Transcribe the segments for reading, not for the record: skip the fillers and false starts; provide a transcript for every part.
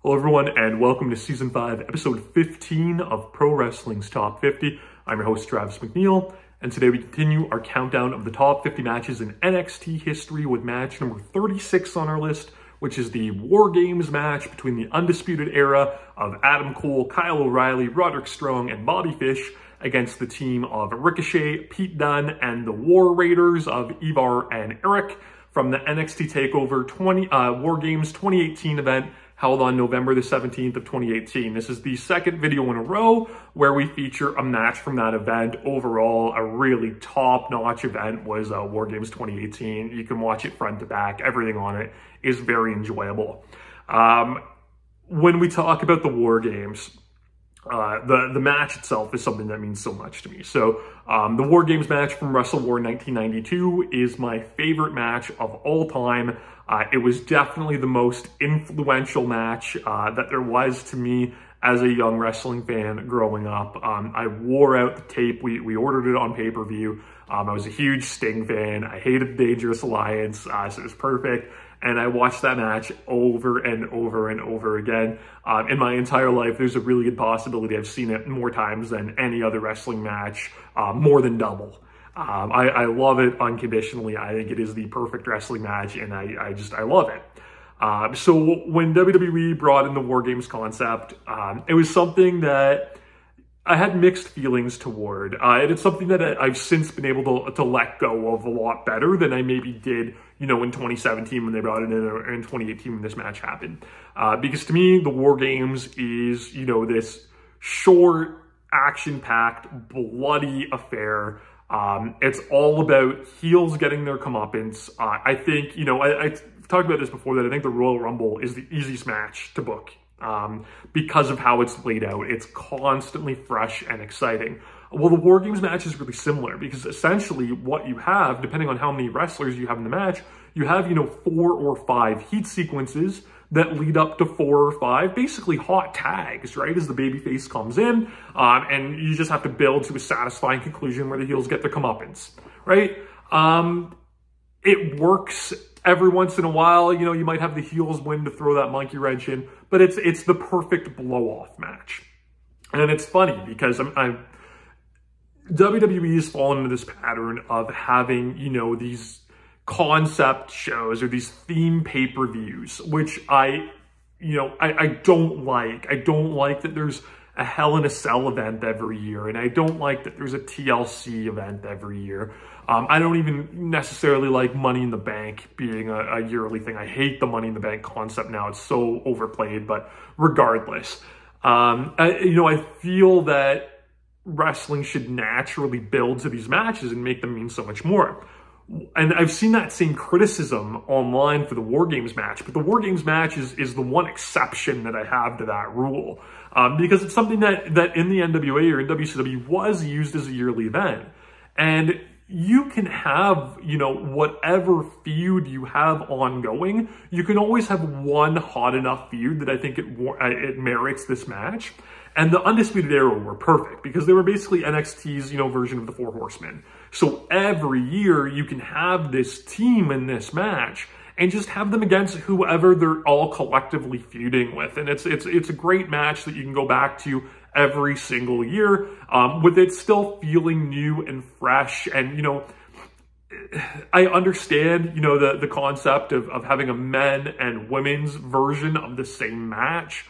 Hello everyone, and welcome to Season 5, Episode 15 of Pro Wrestling's Top 50. I'm your host, Travis McNeil, and today we continue our countdown of the top 50 matches in NXT history with match number 36 on our list, which is the WarGames match between the Undisputed Era of Adam Cole, Kyle O'Reilly, Roderick Strong, and Bobby Fish against the team of Ricochet, Pete Dunne, and the War Raiders of Ivar and Eric from the NXT TakeOver WarGames 2018 event held on November the 17th of 2018. This is the second video in a row where we feature a match from that event. Overall, a really top-notch event was WarGames 2018. You can watch it front to back. Everything on it is very enjoyable. When we talk about the WarGames, the match itself is something that means so much to me. So the WarGames match from Wrestle War 1992 is my favorite match of all time. It was definitely the most influential match that there was to me as a young wrestling fan growing up. I wore out the tape. We ordered it on pay-per-view. I was a huge Sting fan. I hated the Dangerous Alliance, so it was perfect. And I watched that match over and over and over again. In my entire life, there's a really good possibility I've seen it more times than any other wrestling match, more than double. I love it unconditionally. I think it is the perfect wrestling match, and I love it. So when WWE brought in the WarGames concept, it was something that I had mixed feelings toward. And it's something that I've since been able to let go of a lot better than I maybe did, in 2017 when they brought it in, or in 2018 when this match happened. Because to me, the WarGames is, this short, action-packed, bloody affair. It's all about heels getting their comeuppance. I think, I've talked about this before, that I think the Royal Rumble is the easiest match to book. Because of how it's laid out. It's constantly fresh and exciting. Well, the WarGames match is really similar because essentially what you have, depending on how many wrestlers you have in the match, you have, 4 or 5 heat sequences that lead up to 4 or 5 basically hot tags, right? As the babyface comes in, and you just have to build to a satisfying conclusion where the heels get their comeuppance, right? It works every once in a while. You might have the heels win to throw that monkey wrench in, but it's the perfect blow-off match. And it's funny because WWE has fallen into this pattern of having, these concept shows or these theme pay-per-views, which I don't like. I don't like that there's a Hell in a Cell event every year, and I don't like that there's a TLC event every year. I don't even necessarily like Money in the Bank being a yearly thing. I hate the Money in the Bank concept now. It's so overplayed, but regardless, I feel that wrestling should naturally build to these matches and make them mean so much more. And I've seen that same criticism online for the WarGames match, but the WarGames match is the one exception that I have to that rule, because it's something that in the NWA or in WCW was used as a yearly event. And you can have, whatever feud you have ongoing, you can always have one hot enough feud that I think it merits this match. And the Undisputed Era were perfect because they were basically NXT's, version of the Four Horsemen. So every year you can have this team in this match and just have them against whoever they're all collectively feuding with. And it's a great match that you can go back to every single year, with it still feeling new and fresh. And, I understand, the concept of having a men and women's version of the same match,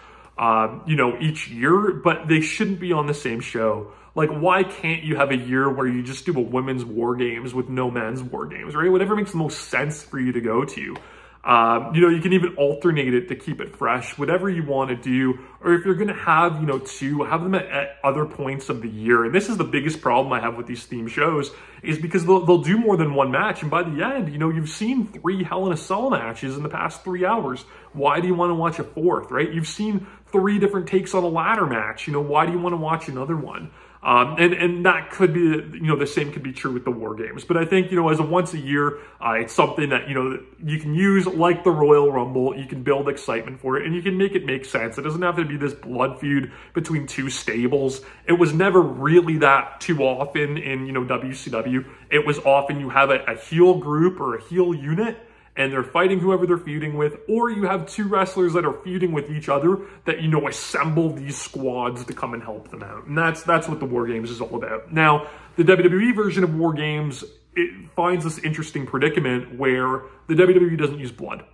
each year, but they shouldn't be on the same show. Like, why can't you have a year where you just do a women's WarGames with no men's WarGames, right? Whatever makes the most sense for you to go to. You can even alternate it to keep it fresh, whatever you want to do. Or if you're going to have, two, have them at other points of the year. And this is the biggest problem I have with these theme shows, is because they'll do more than one match. And by the end, you've seen 3 Hell in a Cell matches in the past 3 hours. Why do you want to watch a 4th, right? You've seen 3 different takes on a ladder match. Why do you want to watch another one? And that could be, the same could be true with the WarGames. But I think, as a once a year, it's something that, you can use like the Royal Rumble. You can build excitement for it and you can make it make sense. It doesn't have to be this blood feud between 2 stables. It was never really that too often in, WCW. It was often you have a heel group or a heel unit and they're fighting whoever they're feuding with, or you have two wrestlers that are feuding with each other that, you know, assemble these squads to come and help them out. And that's what the WarGames is all about. Now, the WWE version of WarGames, it finds this interesting predicament where the WWE doesn't use blood.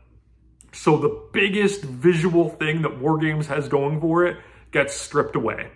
So the biggest visual thing that WarGames has going for it gets stripped away.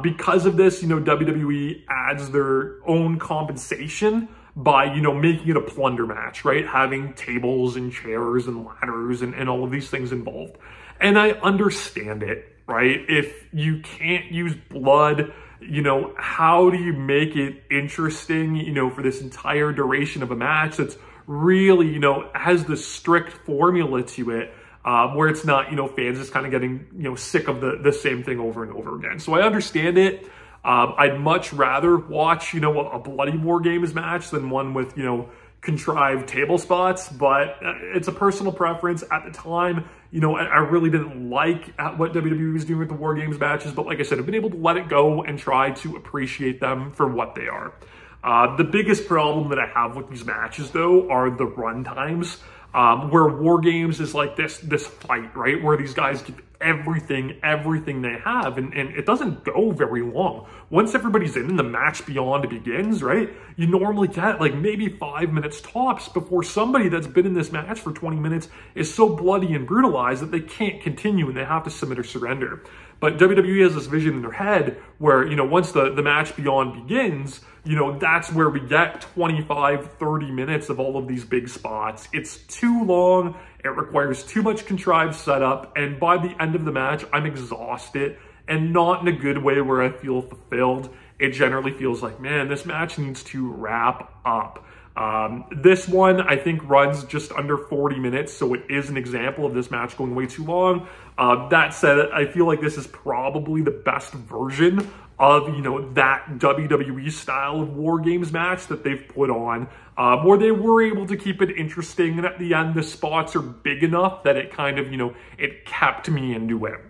Because of this, you know, WWE adds their own compensation by, you know, making it a plunder match, right? Having tables and chairs and ladders and all of these things involved. And I understand it, right? If you can't use blood, you know, how do you make it interesting, you know, for this entire duration of a match that's really, you know, has this strict formula to it, where it's not, you know, fans just kind of getting, you know, sick of the same thing over and over again. So I understand it. I'd much rather watch, you know, a bloody WarGames match than one with, you know, contrived table spots, but it's a personal preference. At the time, you know, I really didn't like what WWE was doing with the WarGames matches, but like I said, I've been able to let it go and try to appreciate them for what they are. The biggest problem that I have with these matches, though, are the run times, where WarGames is like this fight, right? Where these guys give everything they have, and it doesn't go very long. Once everybody's in and the match beyond begins, right? You normally get like maybe 5 minutes tops before somebody that's been in this match for 20 minutes is so bloody and brutalized that they can't continue and they have to submit or surrender. But WWE has this vision in their head where, you know, once the match beyond begins, you know, that's where we get 25, 30 minutes of all of these big spots. It's too long. It requires too much contrived setup. And by the end of the match, I'm exhausted, and not in a good way where I feel fulfilled. It generally feels like, man, this match needs to wrap up. This one, I think, runs just under 40 minutes, so it is an example of this match going way too long. That said, I feel like this is probably the best version of, you know, that WWE style of WarGames match that they've put on, where they were able to keep it interesting, and at the end, the spots are big enough that it kind of, you know, it kept me into it.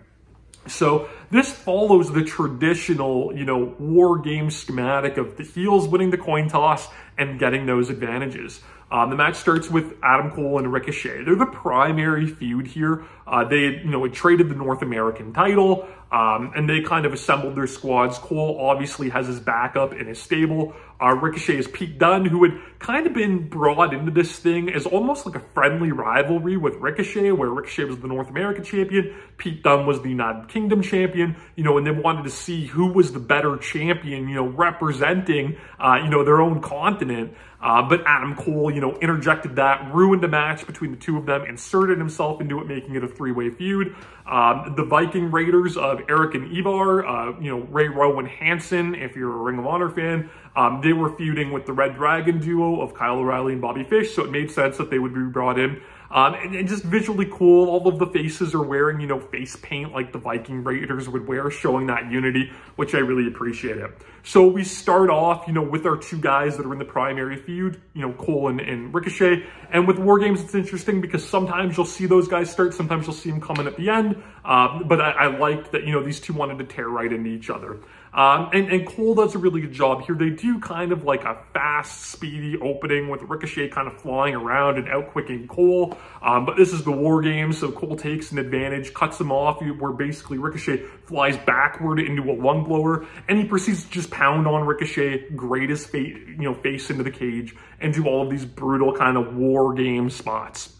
So this follows the traditional, you know, WarGames schematic of the heels winning the coin toss and getting those advantages. The match starts with Adam Cole and Ricochet. They're the primary feud here. They, you know, had traded the North American title, and they kind of assembled their squads. Cole obviously has his backup in his stable. Ricochet is Pete Dunne, who had kind of been brought into this thing as almost like a friendly rivalry with Ricochet, where Ricochet was the North American champion, Pete Dunne was the United Kingdom champion, you know, and they wanted to see who was the better champion, you know, representing, you know, their own continent. But Adam Cole, you know, interjected that, ruined the match between the two of them, inserted himself into it, making it a three-way feud. The Viking Raiders of Eric and Ivar, you know, Rowe and Hanson, if you're a Ring of Honor fan, they were feuding with the Red Dragon duo of Kyle O'Reilly and Bobby Fish, so it made sense that they would be brought in. And just visually cool, all of the faces are wearing, you know, face paint like the Viking Raiders would wear, showing that unity, which I really appreciate it. So we start off, you know, with our two guys that are in the primary feud, you know, Cole and Ricochet. And with WarGames, it's interesting because sometimes you'll see those guys start, sometimes you'll see them coming at the end. But I liked that, you know, these two wanted to tear right into each other. And Cole does a really good job here. They do kind of like a fast, speedy opening with Ricochet kind of flying around and outquicking Cole. But this is the WarGames, so Cole takes an advantage, cuts him off, where basically Ricochet flies backward into a lung blower, and he proceeds to just pound on Ricochet, grate his face into the cage, and do all of these brutal kind of WarGame spots.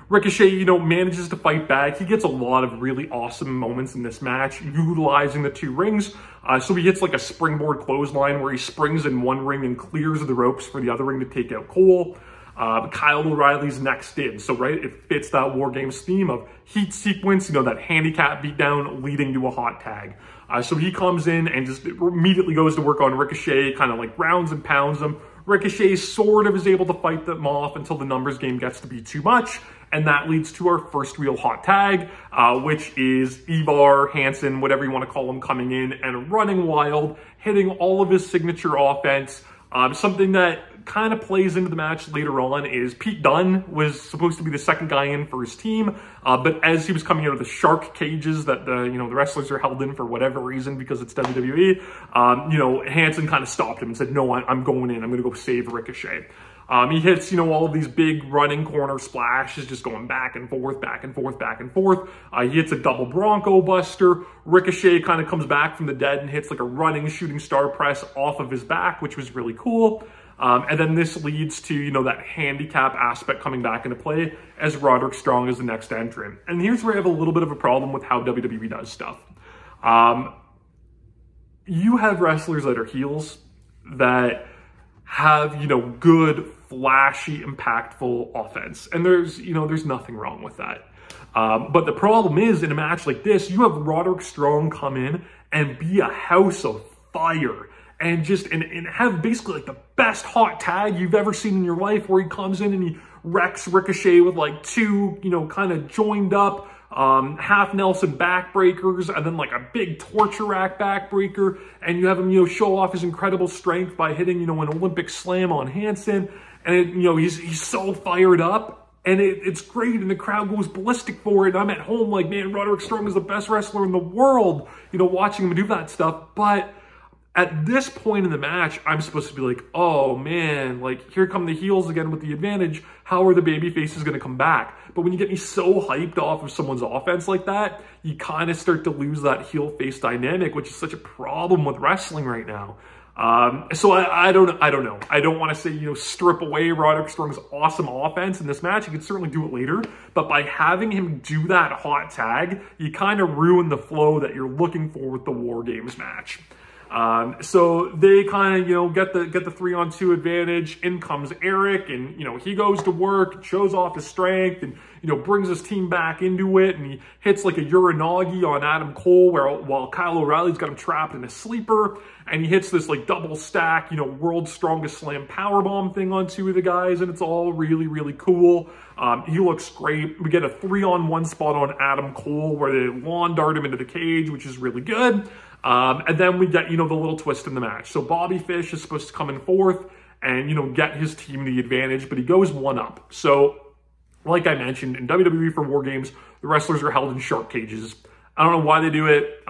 Ricochet, you know, manages to fight back. He gets a lot of really awesome moments in this match, utilizing the two rings. So he hits like a springboard clothesline where he springs in one ring and clears the ropes for the other ring to take out Cole. Kyle O'Reilly's next in. So, right, it fits that WarGames theme of heat sequence, you know, that handicap beatdown leading to a hot tag. So he comes in and just immediately goes to work on Ricochet, kind of like rounds and pounds him. Ricochet sort of is able to fight them off until the numbers game gets to be too much. And that leads to our first real hot tag, which is Ivar, Hanson, whatever you want to call him, coming in and running wild, hitting all of his signature offense. Something that kind of plays into the match later on is Pete Dunne was supposed to be the second guy in for his team, but as he was coming out of the shark cages that the wrestlers are held in for whatever reason because it's WWE, Hanson kind of stopped him and said, "No, I'm going in. I'm going to go save Ricochet." He hits, all of these big running corner splashes, just going back and forth, back and forth, back and forth. He hits a double Bronco Buster. Ricochet kind of comes back from the dead and hits like a running shooting star press off of his back, which was really cool. And then this leads to, that handicap aspect coming back into play as Roderick Strong is the next entrant. And here's where I have a little bit of a problem with how WWE does stuff. You have wrestlers that are heels that have, good, flashy, impactful offense. And there's nothing wrong with that. But the problem is, in a match like this, you have Roderick Strong come in and be a house of fire and have basically like the best hot tag you've ever seen in your life, where he comes in and he wrecks Ricochet with like two, kind of joined up half Nelson backbreakers, and then like a big torture rack backbreaker, and you have him, show off his incredible strength by hitting, an Olympic slam on Hanson, and he's so fired up, and it's great, and the crowd goes ballistic for it. And I'm at home like, man, Roderick Strong is the best wrestler in the world, watching him do that stuff. But at this point in the match, I'm supposed to be like, oh man, like here come the heels again with the advantage. How are the baby faces going to come back? But when you get me so hyped off of someone's offense like that, you kind of start to lose that heel face dynamic, which is such a problem with wrestling right now. So I don't know. I don't want to say, strip away Roderick Strong's awesome offense in this match. You can certainly do it later, but by having him do that hot tag, you kind of ruin the flow that you're looking for with the WarGames match. So they kind of, get the 3-on-2 advantage. In comes Eric, and, he goes to work, shows off his strength, and, brings his team back into it. And he hits like a Uranagi on Adam Cole, while Kyle O'Reilly's got him trapped in a sleeper. And he hits this like double stack, world's strongest slam powerbomb thing on two of the guys. And it's all really, really cool. He looks great. We get a 3-on-1 spot on Adam Cole where they lawn dart him into the cage, which is really good. And then we get, the little twist in the match. So Bobby Fish is supposed to come in fourth and, get his team the advantage, but he goes one up. So, like I mentioned, in WWE for WarGames, the wrestlers are held in shark cages. I don't know why they do it.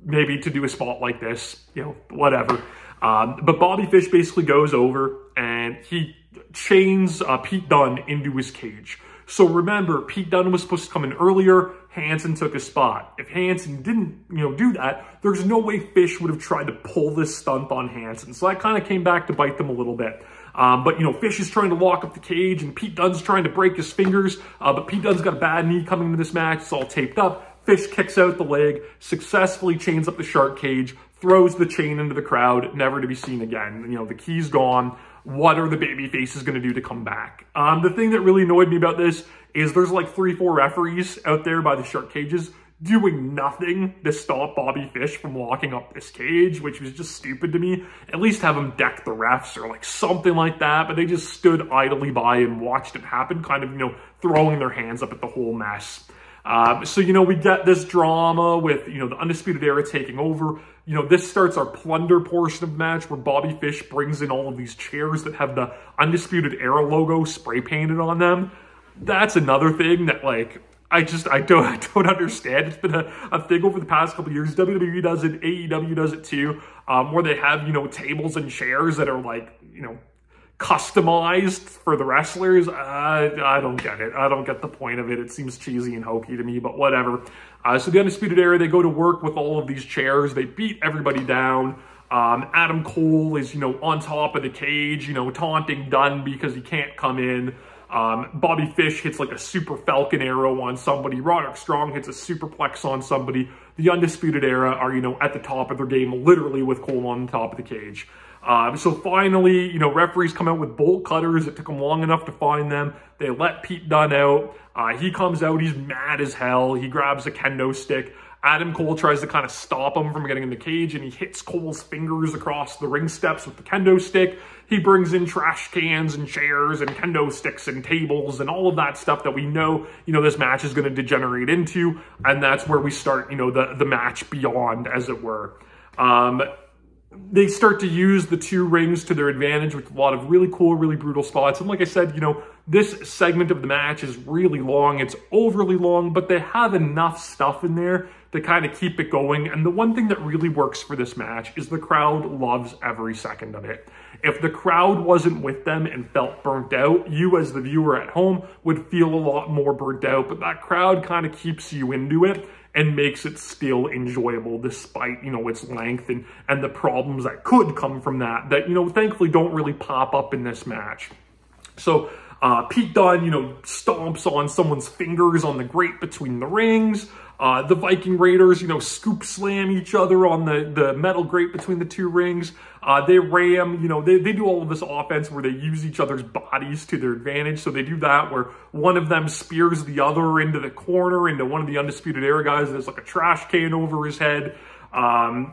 Maybe to do a spot like this, whatever. But Bobby Fish basically goes over and he chains Pete Dunne into his cage. So remember, Pete Dunne was supposed to come in earlier. Hanson took his spot. If Hanson didn't, do that, there's no way Fish would have tried to pull this stunt on Hanson. So that kind of came back to bite them a little bit. But, Fish is trying to lock up the cage, and Pete Dunne's trying to break his fingers. But Pete Dunne's got a bad knee coming into this match. It's all taped up. Fish kicks out the leg, successfully chains up the shark cage, throws the chain into the crowd, never to be seen again. The key's gone. What are the baby faces going to do to come back? The thing that really annoyed me about this is there's like 3-4 referees out there by the shark cages doing nothing to stop Bobby Fish from locking up this cage, which was just stupid to me. At least have them deck the refs or like something like that, but they just stood idly by and watched it happen, kind of, throwing their hands up at the whole mess. So, we get this drama with, the Undisputed Era taking over. This starts our plunder portion of the match where Bobby Fish brings in all of these chairs that have the Undisputed Era logo spray painted on them. That's another thing that, like, I don't understand. It's been a thing over the past couple of years. WWE does it, AEW does it too, where they have, tables and chairs that are like, customized for the wrestlers. I don't get it. I don't get the point of it. It seems cheesy and hokey to me, but whatever. So the Undisputed Era, they go to work with all of these chairs. They beat everybody down. Adam Cole is, on top of the cage, taunting Dunne because he can't come in. Bobby Fish hits like a super Falcon arrow on somebody. Roderick Strong hits a superplex on somebody. The Undisputed Era are, at the top of their game, literally with Cole on the top of the cage. So finally, referees come out with bolt cutters. It took them long enough to find them. They let Pete Dunne out. He comes out. He's mad as hell. He grabs a kendo stick. Adam Cole tries to kind of stop him from getting in the cage, and he hits Cole's fingers across the ring steps with the kendo stick. He brings in trash cans and chairs and kendo sticks and tables and all of that stuff that we know, this match is going to degenerate into. And that's where we start, the match beyond, as it were. They start to use the two rings to their advantage with a lot of really cool, really brutal spots. And like I said, This segment of the match is really long. It's overly long, but they have enough stuff in there to kind of keep it going. And the one thing that really works for this match is the crowd loves every second of it. If the crowd wasn't with them and felt burnt out, you as the viewer at home would feel a lot more burnt out, but that crowd kind of keeps you into it and makes it still enjoyable despite, you know, its length and the problems that could come from that, you know, thankfully don't really pop up in this match. So Pete Dunne, you know, stomps on someone's fingers on the grate between the rings. The Viking Raiders, you know, scoop slam each other on the metal grate between the two rings. They ram, you know, they do all of this offense where they use each other's bodies to their advantage. So they do that where one of them spears the other into the corner, into one of the Undisputed Era guys. There's like a trash can over his head.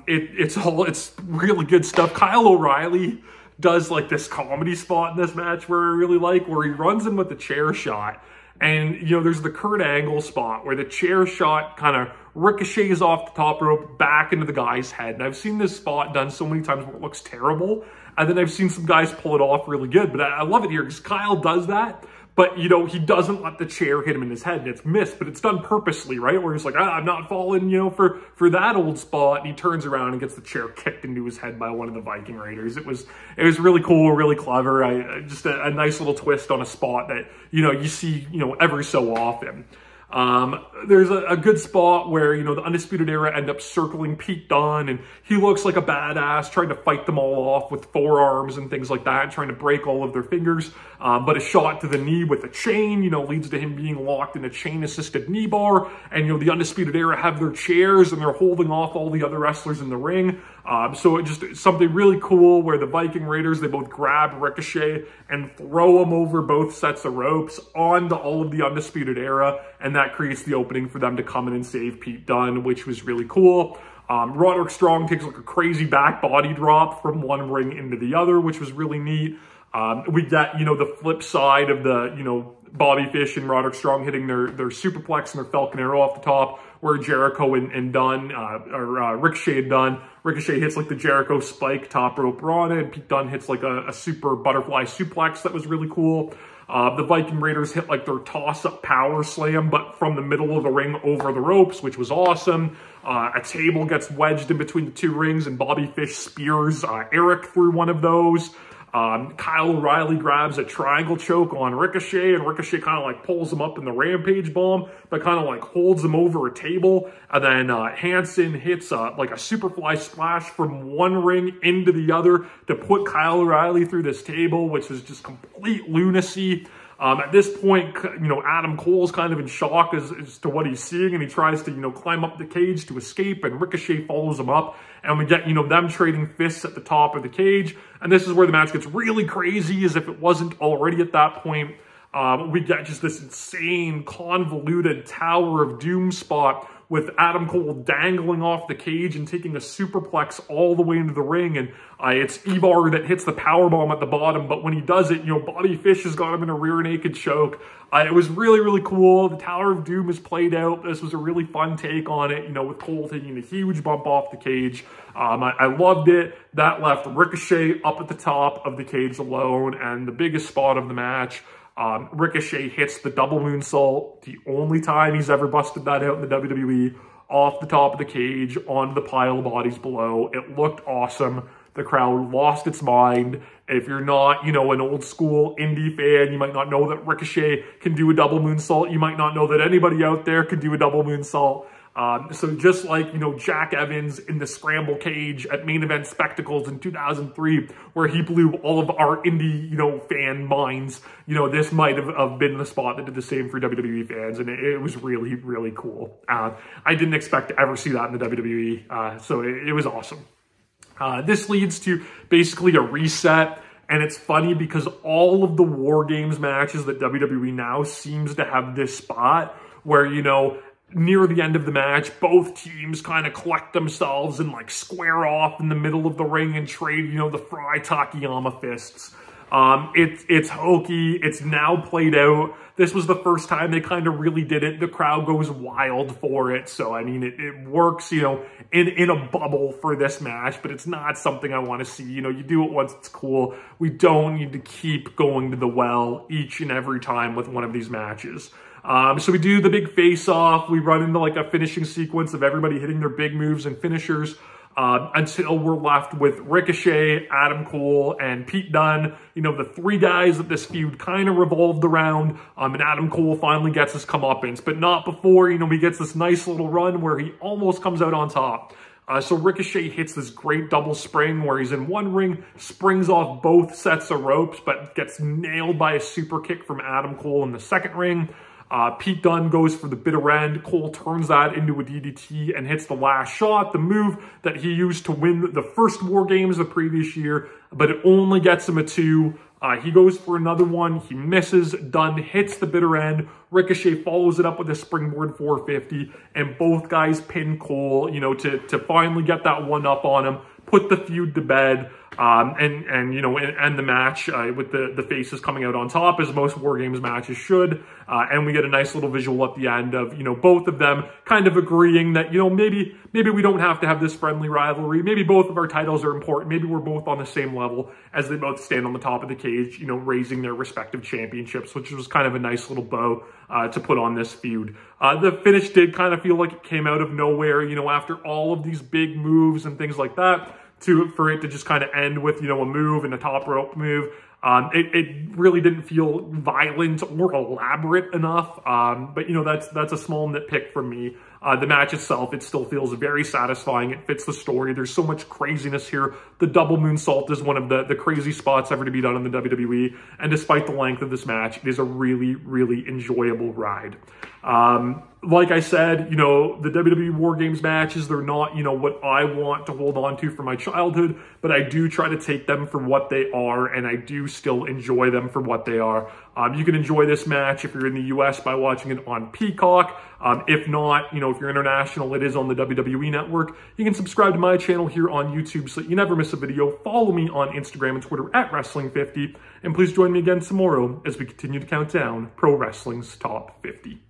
It's really good stuff. Kyle O'Reilly does like this comedy spot in this match where I really like, where he runs in with the chair shot. And, you know, there's the Kurt Angle spot where the chair shot kind of ricochets off the top rope back into the guy's head. And I've seen this spot done so many times where it looks terrible. And then I've seen some guys pull it off really good. But I love it here because Kyle does that. But, you know, he doesn't let the chair hit him in his head, and it's missed, but it's done purposely, right? Where he's like, I'm not falling, you know, for that old spot. And he turns around and gets the chair kicked into his head by one of the Viking Raiders. It was really cool, really clever. Just a nice little twist on a spot that, you know, you see, you know, every so often. There's a good spot where, you know, the Undisputed Era end up circling Pete Dunne, and he looks like a badass trying to fight them all off with forearms and things like that, trying to break all of their fingers. But a shot to the knee with a chain, you know, leads to him being locked in a chain-assisted knee bar. And, you know, the Undisputed Era have their chairs and they're holding off all the other wrestlers in the ring. So it just something really cool where the Viking Raiders, they both grab Ricochet and throw him over both sets of ropes onto all of the Undisputed Era. And that creates the opening for them to come in and save Pete Dunne, which was really cool. Roderick Strong takes like a crazy back body drop from one ring into the other, which was really neat. We got, you know, the flip side of the, you know, Bobby Fish and Roderick Strong hitting their superplex and their Falcon Arrow off the top, where Jericho and Dunne, Ricochet and Dunne. Ricochet hits like the Jericho spike top rope Rana, and Pete Dunne hits like a super butterfly suplex that was really cool. The Viking Raiders hit like their toss-up power slam, but from the middle of the ring over the ropes, which was awesome. A table gets wedged in between the two rings, and Bobby Fish spears Eric through one of those. Kyle O'Reilly grabs a triangle choke on Ricochet, and Ricochet kind of like pulls him up in the Rampage Bomb, but kind of like holds him over a table. And then Hanson hits like a Superfly splash from one ring into the other to put Kyle O'Reilly through this table, which is just complete lunacy. At this point, you know, Adam Cole's kind of in shock as to what he's seeing, and he tries to, you know, climb up the cage to escape, and Ricochet follows him up, and we get, you know, them trading fists at the top of the cage. And this is where the match gets really crazy, as if it wasn't already at that point. We get just this insane, convoluted Tower of Doom spot with Adam Cole dangling off the cage and taking a superplex all the way into the ring. And it's Ivar that hits the powerbomb at the bottom. But when he does it, you know, Bobby Fish has got him in a rear naked choke. It was really, really cool. The Tower of Doom is played out. This was a really fun take on it, you know, with Cole taking a huge bump off the cage. I loved it. That left Ricochet up at the top of the cage alone. And the biggest spot of the match, Ricochet hits the double moonsault, the only time he's ever busted that out in the WWE, off the top of the cage onto the pile of bodies below. It looked awesome. The crowd lost its mind. If you're not, you know, an old school indie fan, you might not know that Ricochet can do a double moonsault. You might not know that anybody out there can do a double moonsault. So just like, you know, Jack Evans in the scramble cage at Main Event Spectacles in 2003, where he blew all of our indie, you know, fan minds, you know, this might have been the spot that did the same for WWE fans. And it was really, really cool. I didn't expect to ever see that in the WWE. So it was awesome. This leads to basically a reset. And it's funny because all of the WarGames matches that WWE now seems to have this spot where, you know, near the end of the match, both teams kind of collect themselves and like square off in the middle of the ring and trade, you know, the Fry Takayama fists. It's hokey. It's now played out. this was the first time they kind of really did it. The crowd goes wild for it. So, I mean, it works, you know, in a bubble for this match, but it's not something I want to see. You know, you do it once, it's cool. We don't need to keep going to the well each and every time with one of these matches. So we do the big face-off. We run into like a finishing sequence of everybody hitting their big moves and finishers until we're left with Ricochet, Adam Cole, and Pete Dunne. You know, the three guys that this feud kind of revolved around, and Adam Cole finally gets his comeuppance, but not before, you know, he gets this nice little run where he almost comes out on top. So Ricochet hits this great double spring where he's in one ring, springs off both sets of ropes, but gets nailed by a super kick from Adam Cole in the second ring. Pete Dunne goes for the bitter end. Cole turns that into a DDT and hits the last shot, the move that he used to win the first WarGames the previous year, but it only gets him a 2. He goes for another one. He misses. Dunne hits the bitter end. Ricochet follows it up with a springboard 450, and both guys pin Cole, you know, to finally get that one up on him, put the feud to bed, and you know, end the match with the faces coming out on top, as most WarGames matches should. And we get a nice little visual at the end of, you know, both of them kind of agreeing that, you know, maybe we don't have to have this friendly rivalry. Maybe both of our titles are important. Maybe we're both on the same level, as they both stand on the top of the cage, you know, raising their respective championships, which was kind of a nice little bow to put on this feud. The finish did kind of feel like it came out of nowhere, you know, after all of these big moves and things like that, for it to just kind of end with, you know, a move and a top rope move. It really didn't feel violent or elaborate enough, but, you know, that's a small nitpick from me. The match itself, it still feels very satisfying. It fits the story. There's so much craziness here. The double moonsault is one of the crazy spots ever to be done in the WWE, and despite the length of this match, it is a really, really enjoyable ride. Like I said, you know, the WWE WarGames matches, they're not, you know, what I want to hold on to from my childhood, but I do try to take them for what they are, and I do still enjoy them for what they are. You can enjoy this match if you're in the US by watching it on Peacock. If not, you know, if you're international, it is on the WWE Network. You can subscribe to my channel here on YouTube so that you never miss a video. Follow me on Instagram and Twitter at Wrestling50. And please join me again tomorrow as we continue to count down Pro Wrestling's Top 50.